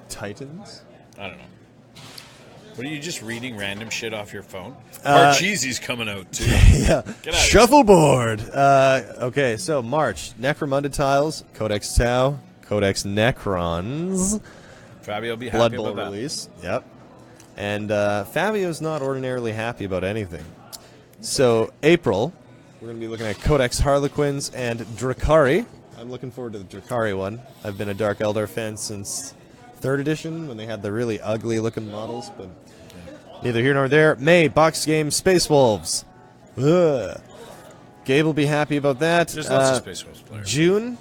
Titans? I don't know. What are you just reading random shit off your phone? Parcheesi's coming out too. Yeah. Get out Shuffleboard. Okay, so March. Necromunda Tiles, Codex Tau, Codex Necrons. Fabio will be happy Blood Bowl about that. release. Yep. And Fabio's not ordinarily happy about anything. So April, we're going to be looking at Codex Harlequins and Drakari. I'm looking forward to the Drakari one. I've been a Dark Eldar fan since 3rd edition when they had the really ugly looking models, but neither here nor there. May, box game Space Wolves. Ugh. Gabe will be happy about that. There's lots of Space Wolves players. June,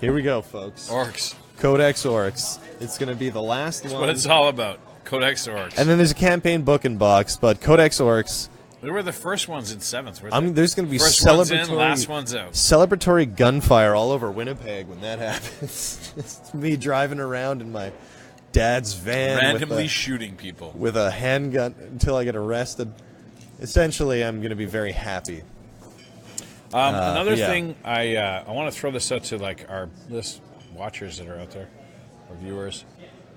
here we go, folks. Orcs. Codex Orcs. It's going to be the last That's one. what it's all about. Codex Orcs. And then there's a campaign book and box, but Codex Orcs. They were the first ones in 7th. Weren't they? There's going to be First one's in, last one's out. celebratory gunfire all over Winnipeg when that happens. It's me driving around in my dad's van Randomly shooting people with a handgun until I get arrested. Essentially, I'm going to be very happy. Another thing, I want to throw this out to like our list watchers that are out there, or viewers.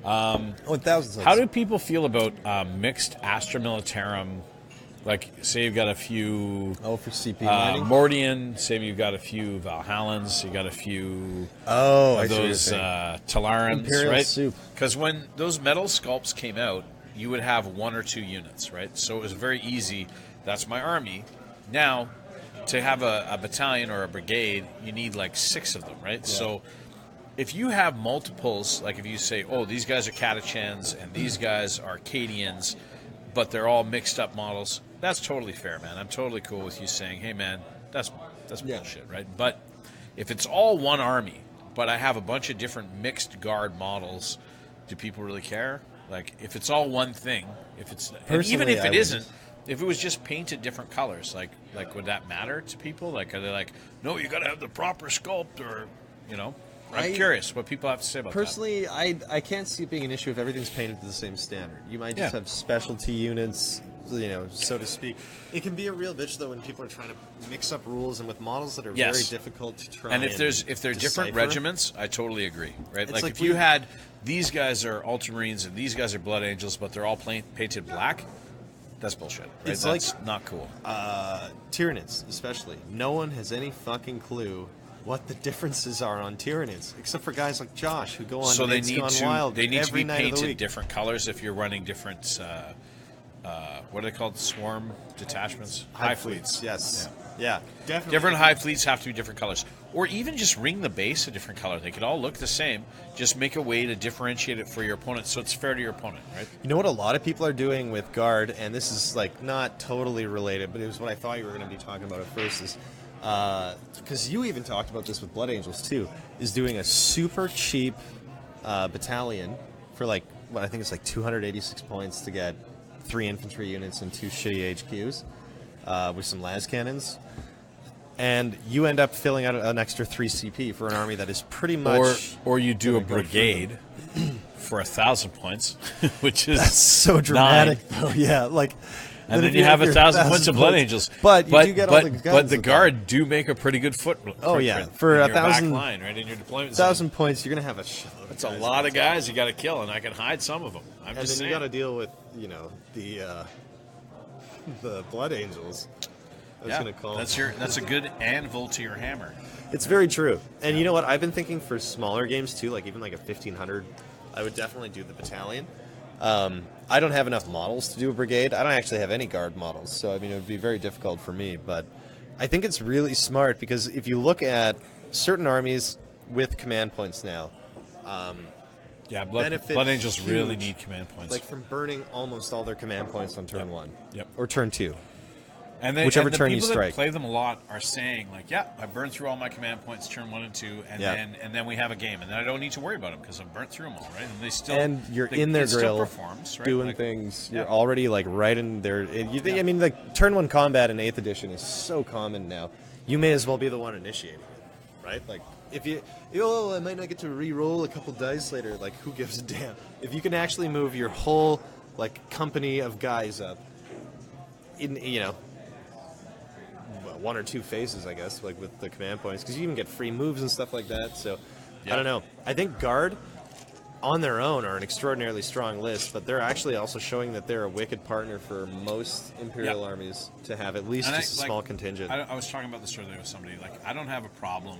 Thousands. How do people feel about mixed Astra Militarum? Like, say you've got a few for CP mining? Mordian, say you've got a few Valhallans, you got a few of those Talarans, Imperial right? soup. Because when those metal sculpts came out, you would have 1 or 2 units, right? So it was very easy. That's my army. Now, to have a battalion or a brigade, you need like 6 of them, right? Yeah. So if you have multiples, like if you say, oh, these guys are Catachans and these guys are Cadians, but they're all mixed up models, that's totally fair, man. I'm totally cool with you saying, hey, man, that's bullshit, right? But if it's all one army, but I have a bunch of different mixed guard models, do people really care? Like, if it's all one thing, if it's even if it isn't, if it was just painted different colors, like would that matter to people? Like, are they like, no, you got to have the proper sculpt, or I'm curious what people have to say about personally, that. I can't see it being an issue if everything's painted to the same standard. You might just have specialty units so to speak. It can be a real bitch though when people are trying to mix up rules and with models that are Yes. very difficult to try. And if they're different decipher. regiments, I totally agree. Right? It's Like like if you we- had these guys are Ultramarines and these guys are Blood Angels, but they're all painted black. That's bullshit. Right? It's That's like- not cool. Tyranids, especially. No one has any fucking clue what the differences are on Tyranids, except for guys like Josh who go on So they It's need Gone to Wild they need to every be night of the painted week. different colors if you're running different. What are they called? Swarm detachments. High fleets, yes. Yeah, definitely. Different high fleets have to be different colors, or even just ring the base a different color. They could all look the same. Just make a way to differentiate it for your opponent, so it's fair to your opponent, right? You know what a lot of people are doing with Guard, and this is like not totally related, but it was what I thought you were going to be talking about at first, is because you even talked about this with Blood Angels too, is doing a super cheap battalion for like what I think it's like 286 points to get 3 infantry units and 2 shitty HQs with some las cannons. And you end up filling out an extra 3 CP for an army that is pretty much. Or you do a gonna go brigade for 1,000 points, which is That's so dramatic, 9. though. Yeah, like. And then if you have if 1,000 you're points of Blood Angels. But you do get all the guns. But the with Guard do make a pretty good footprint. Oh, yeah. For For your 1,000 back line, right, in your deployment that. zone. 1,000 points, you're gonna have a shitload. That's a lot of guys you got to kill, and I can hide some of them. I'm And just then saying. you got to deal with the Blood Angels. I was gonna call. That's a good anvil to your hammer. It's very true. And you know what? I've been thinking for smaller games too, like even like a 1,500, I would definitely do the battalion. I don't have enough models to do a brigade. I don't actually have any Guard models, so I mean it would be very difficult for me. But I think it's really smart because if you look at certain armies with command points now, Yeah, Blood benefit Angels really huge, need command points. like from burning almost all their command points on turn 1, or turn 2. And whichever the turn you people strike. that play them a lot are saying like, yeah, I burned through all my command points turn 1 and 2, and then we have a game, and then I don't need to worry about them because I've burnt through them all, right? And they still And you're in it their still grill, performs, right? doing Like, things. You're yeah. already like right in there. You think? I mean, like turn 1 combat in 8th edition is so common now. You may as well be the one initiating it, right? Like if I might not get to re-roll a couple dice later. Like who gives a damn? If you can actually move your whole like company of guys up in 1 or 2 phases, I guess, like with the command points, because you even get free moves and stuff like that. So I don't know. I think Guard on their own are an extraordinarily strong list, but they're actually also showing that they're a wicked partner for most Imperial armies to have at least And just a small contingent. I was talking about this earlier with somebody. Like, I don't have a problem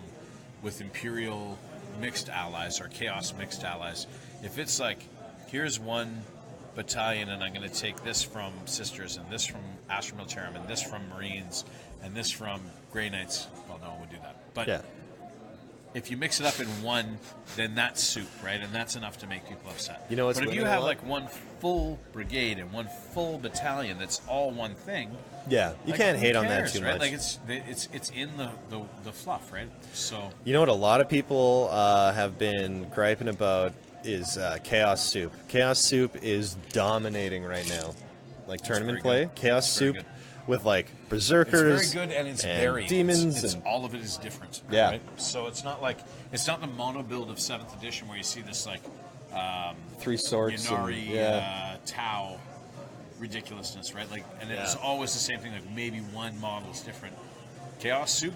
with Imperial mixed allies or Chaos mixed allies. If it's like, here's one battalion, and I'm going to take this from Sisters, and this from Astra Militarum, and this from Marines, and this from Grey Knights. Well, no one would do that. But Yeah. if you mix it up in one, then that's soup, right? And that's enough to make people upset. You know what's but if you winning a have lot? like one full brigade and one full battalion that's all one thing, Yeah, you like, can't who hate on that cares, too right? much. Like it's in the fluff, right? So You know what a lot of people have been griping about is Chaos Soup. Chaos Soup is dominating right now. Like tournament very play, good. Chaos It's very Soup good. with like it's berserkers. very good and it's and varied. demons It's and all of it is different. Yeah. Right? So it's not the mono build of 7th edition where you see this like 3 swords. And, Yunari, Tau ridiculousness, right? Like, and it's Yeah. always the same thing. Like maybe one model is different. Chaos Soup,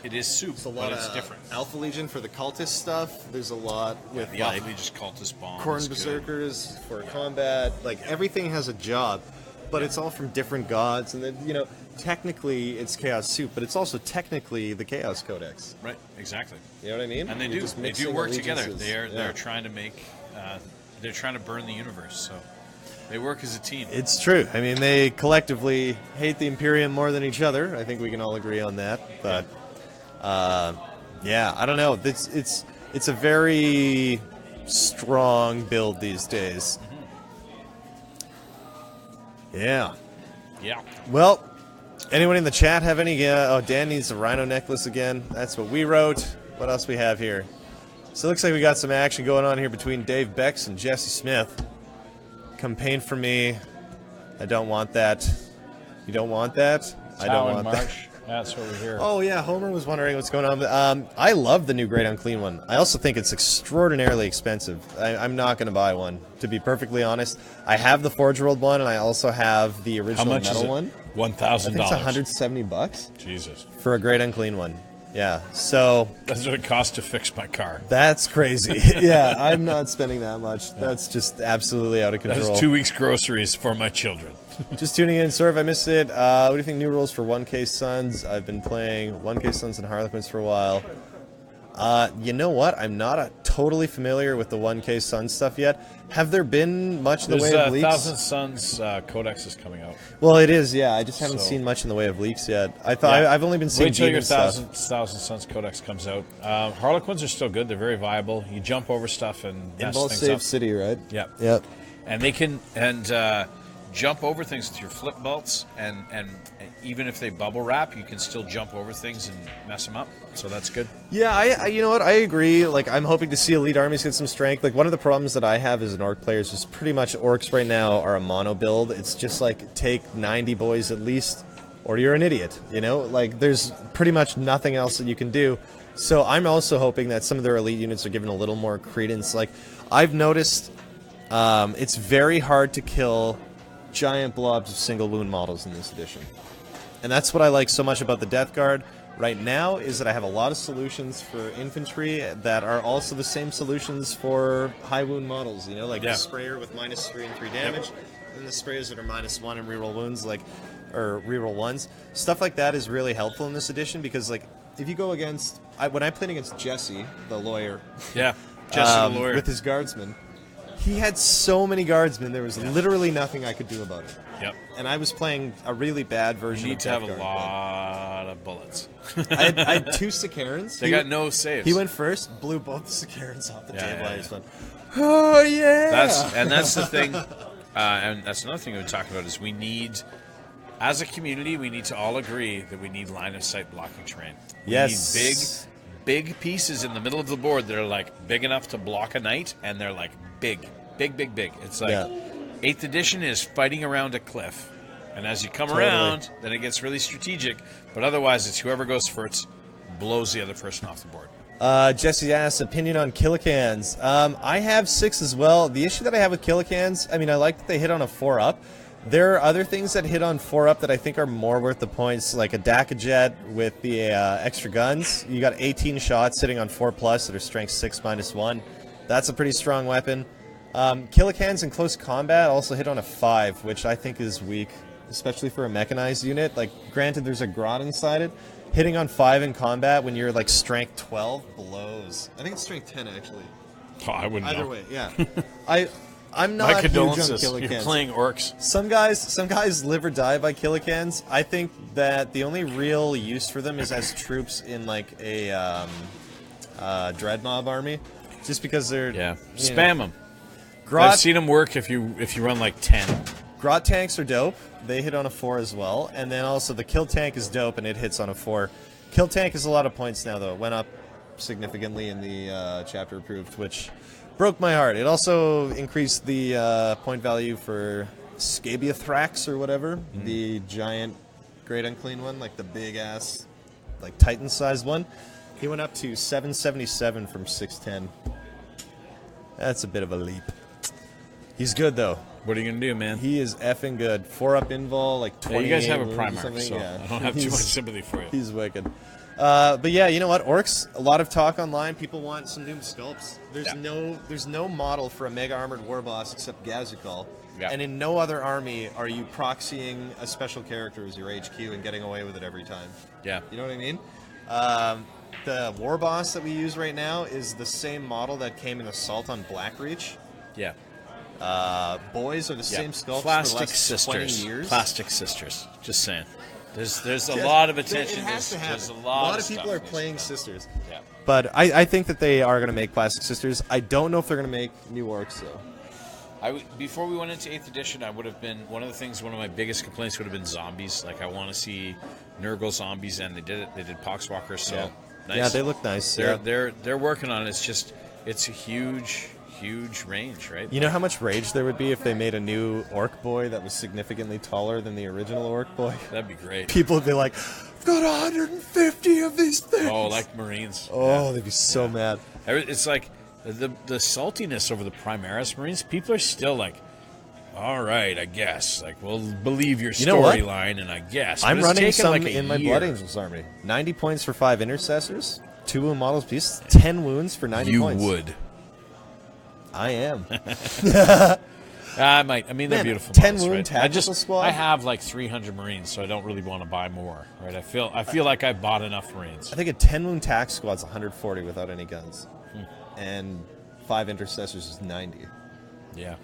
it is soup, It's a but lot it's of different. Alpha Legion for the cultist stuff. There's a lot with The like Alpha Legion's cultist bomb. Corn is good. Berserkers for combat. Like everything has a job, but it's all from different gods. And then technically it's Chaos Soup, but it's also technically the Chaos Codex. Right, exactly. You know what I mean? And they You're do. just They do mixing work together. allegiances. They're trying to make. They're trying to burn the universe. So they work as a team. It's true. I mean, they collectively hate the Imperium more than each other. I think we can all agree on that. But yeah, I don't know. It's a very strong build these days. Yeah. Yeah. Well, anyone in the chat have any? Dan needs the rhino necklace again. That's what we wrote. What else we have here? So it looks like we got some action going on here between Dave Bex and Jesse Smith. Campaign for me. I don't want that. You don't want that? I don't want that. That's what we hear. Oh yeah, Homer was wondering what's going on. I love the new Great Unclean one. I also think it's extraordinarily expensive. I'm not going to buy one, to be perfectly honest. I have the Forge World one, and I also have the original How much metal is it? one. $1,000. I think it's $170 Jesus. for a Great Unclean one. Yeah, so That's what it costs to fix my car. that's crazy. Yeah, I'm not spending that much. That's just absolutely out of control. That's 2 weeks' groceries for my children. Just tuning in. Sorry if I missed it. What do you think new rules for 1K Suns? I've been playing 1K Suns and Harlequins for a while. You know what? I'm not totally familiar with the 1K Suns stuff yet. Have there been much in the way of leaks? Thousand Suns Codex is coming out. Well, it is, yeah. I just haven't So- seen much in the way of leaks yet. I thought Yeah. I've only been seeing Wait till your demon stuff. Thousand Suns Codex comes out. Harlequins are still good. They're very viable. You jump over stuff and mess Involve things Save up. City, right? Yep. Yep. And they can jump over things with your flip belts, and even if they bubble wrap, you can still jump over things and mess them up. So that's good. Yeah, I you know what? I agree. Like, I'm hoping to see elite armies get some strength. Like, one of the problems that I have as an orc player is just pretty much orcs right now are a mono build. It's just like take 90 boys at least, or you're an idiot. You know, like there's pretty much nothing else that you can do. So I'm also hoping that some of their elite units are given a little more credence. Like, I've noticed it's very hard to kill giant blobs of single wound models in this edition. And that's what I like so much about the Death Guard right now, is that I have a lot of solutions for infantry that are also the same solutions for high wound models, you know, like Yeah. the sprayer with -3 and 3 damage, and the sprayers that are -1 and reroll wounds, like, or reroll ones. Stuff like that is really helpful in this edition because, like, if you go against, when I played against Jesse, the lawyer, Yeah. Jesse the lawyer. with his guardsmen, he had so many guardsmen, there was literally nothing I could do about it. Yep. And I was playing a really bad You version need of to have Death a Guard, lot of bullets. but I had 2 Sicarans. They got no saves. He went first, blew both the Sicarans off the Yeah, table. yeah, I just yeah. went, oh yeah! That's the thing, and that's another thing we talk about is we need, as a community, we need to all agree that we need line of sight blocking terrain. We Yes. need big pieces in the middle of the board that are like big enough to block a knight, and they're like big. It's like Yeah. 8th edition is fighting around a cliff, and as you come Totally. around, then it gets really strategic. But otherwise, it's whoever goes first blows the other person off the board. Jesse asks, opinion on Killicans. I have 6 as well. The issue that I have with Killicans, I mean, I like that they hit on a 4-up. There are other things that hit on 4-up that I think are more worth the points, like a Dakajet with the extra guns. You got 18 shots sitting on 4+ that are strength 6 -1. That's a pretty strong weapon. Killicans in close combat also hit on a 5, which I think is weak, especially for a mechanized unit. Like, granted, there's a Grot inside it. Hitting on 5 in combat when you're like strength 12 blows. I think it's strength 10 actually. Oh, I wouldn't Either know. way, yeah. I'm not My huge on condolences. You're Killicans. playing orcs. Some guys live or die by Killicans. I think that the only real use for them is as troops in like a dread mob army, just because they're Yeah, you know. spam them. Grot, I've seen them work if you run like 10. Grot tanks are dope. They hit on a 4 as well, and then also the kill tank is dope and it hits on a 4. Kill tank is a lot of points now though. It went up significantly in the chapter approved, which broke my heart. It also increased the point value for Scabiathrax or whatever, the giant great unclean one, like the big ass, like Titan sized one. He went up to 777 from 610. That's a bit of a leap. He's good though. What are you gonna do, man? He is effing good. 4-up invul, like Yeah, 20. you guys have a Primarch, so yeah. I don't have too much sympathy for you. He's wicked. But yeah, you know what? Orcs, a lot of talk online. People want some new sculpts. There's no model for a mega armored war boss except Gazikal. Yeah. And in no other army are you proxying a special character as your HQ and getting away with it every time. Yeah. You know what I mean? The war boss that we use right now is the same model that came in Assault on Blackreach. Yeah. Boys are the Yeah. same sculpts Plastic for the last sisters. 20 years. Plastic sisters. Just saying. There's a Yes, lot of it attention. has to happen. There's a lot of stuff people are needs to playing be done. sisters. Yeah. But I think that they are going to make Plastic Sisters. I don't know if they're going to make new orcs, though. Before we went into 8th edition, I would have been one of my biggest complaints would have been zombies. Like I want to see Nurgle zombies, and they did it. They did Poxwalkers, so Yeah. nice. Yeah, they look nice. They're working on it. It's a huge huge range, right? You know how much rage there would be if they made a new orc boy that was significantly taller than the original orc boy? That'd be great. People would be like, I've got 150 of these things. Oh, like Marines. Oh, they'd be so mad. It's like the saltiness over the Primaris Marines. People are still like, all right, I guess. Like, we'll believe your know what? storyline, and I guess. I'm But it's running taken some like a in my year. Blood Angels army. 90 points for 5 intercessors, 2 wound models piece, 10 wounds for 90 You points. would. I am. I might. I mean, they're Man, beautiful. 10 models, wound right? tactical squad? I have like 300 Marines, so I don't really want to buy more. Right? I feel like I've bought enough Marines. I think a 10 wound tax squad's 140 without any guns. And 5 intercessors is 90. Yeah.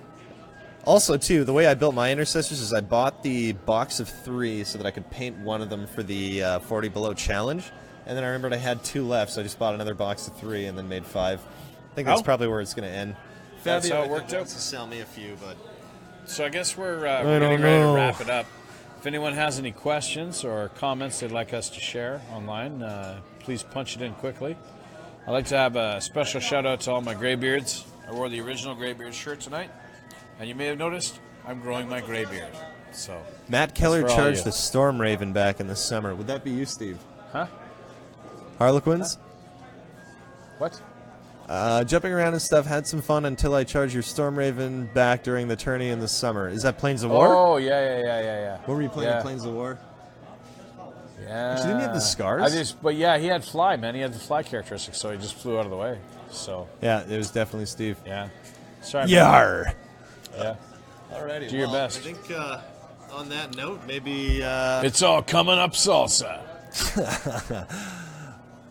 Also, too, the way I built my intercessors is I bought the box of 3 so that I could paint one of them for the 40 below challenge. And then I remembered I had 2 left, so I just bought another box of 3 and then made 5. I think that's probably where it's going to end. That's Fabio, how I it think, worked out. wants to sell me a few, but So I guess we're don't getting ready to know. wrap it up. If anyone has any questions or comments they'd like us to share online, please punch it in quickly. I'd like to have a special shout out to all my graybeards. I wore the original graybeard shirt tonight, and you may have noticed I'm growing my gray beard. So Matt Keller for all charged you. the Storm Raven back in the summer. Would that be you, Steve? Huh? Harlequins? What? Jumping around and stuff, had some fun until I charged your Storm Raven back during the tourney in the summer. Is that Plains of War? Oh yeah. What were you playing Yeah. at Plains of War? Yeah. Actually, didn't he have the scars? But yeah, he had fly, man. He had the fly characteristics, so he just flew out of the way. So Yeah, it was definitely Steve. yeah. Sorry. man. Yar! Yeah. Alrighty, Do your best. I think on that note, maybe It's all coming up salsa.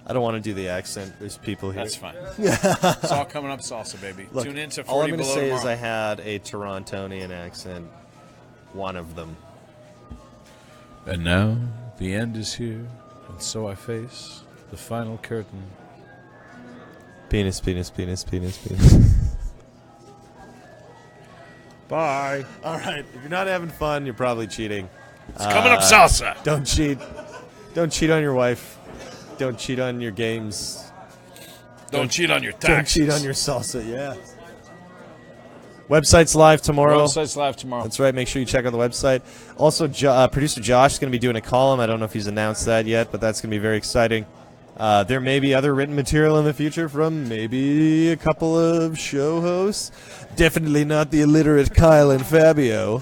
I don't want to do the accent. There's people here. That's fine. It's all coming up salsa, baby. Look, Tune in to 40 all I'm going to Below say is tomorrow. I had a Torontonian accent. One of them. And now the end is here, and so I face the final curtain. Penis, penis, penis, penis, penis. Bye. All right. If you're not having fun, you're probably cheating. It's coming up salsa. Don't cheat. Don't cheat on your wife. Don't cheat on your games. Don't cheat on your Don't taxes. cheat on your salsa. Yeah. Website's live tomorrow. Website's live tomorrow. That's right. Make sure you check out the website. Also, producer Josh is going to be doing a column. I don't know if he's announced that yet, but that's going to be very exciting. There may be other written material in the future from maybe a couple of show hosts. Definitely not the illiterate Kyle and Fabio.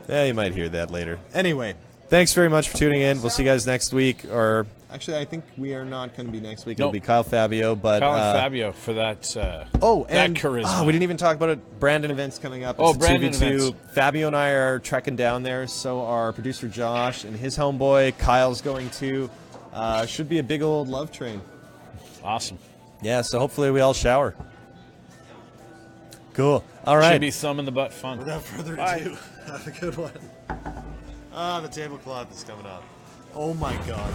Yeah, you might hear that later. Anyway, thanks very much for tuning in. We'll see you guys next week. Or actually, I think we are not going to be next week. It'll Nope. be Kyle Kyle Fabio. and Fabio for that. that charisma. we didn't even talk about it. Brandon event's coming up. Oh, It's a Brandon 2v2. events. Fabio and I are trekking down there. So are producer Josh and his homeboy Kyle's going to. Should be a big old love train. Awesome. Yeah. So hopefully we all shower. Cool. All right. Should be thumb in the butt fun. Without further Bye. ado, have a good one. The tablecloth is coming up. Oh my God.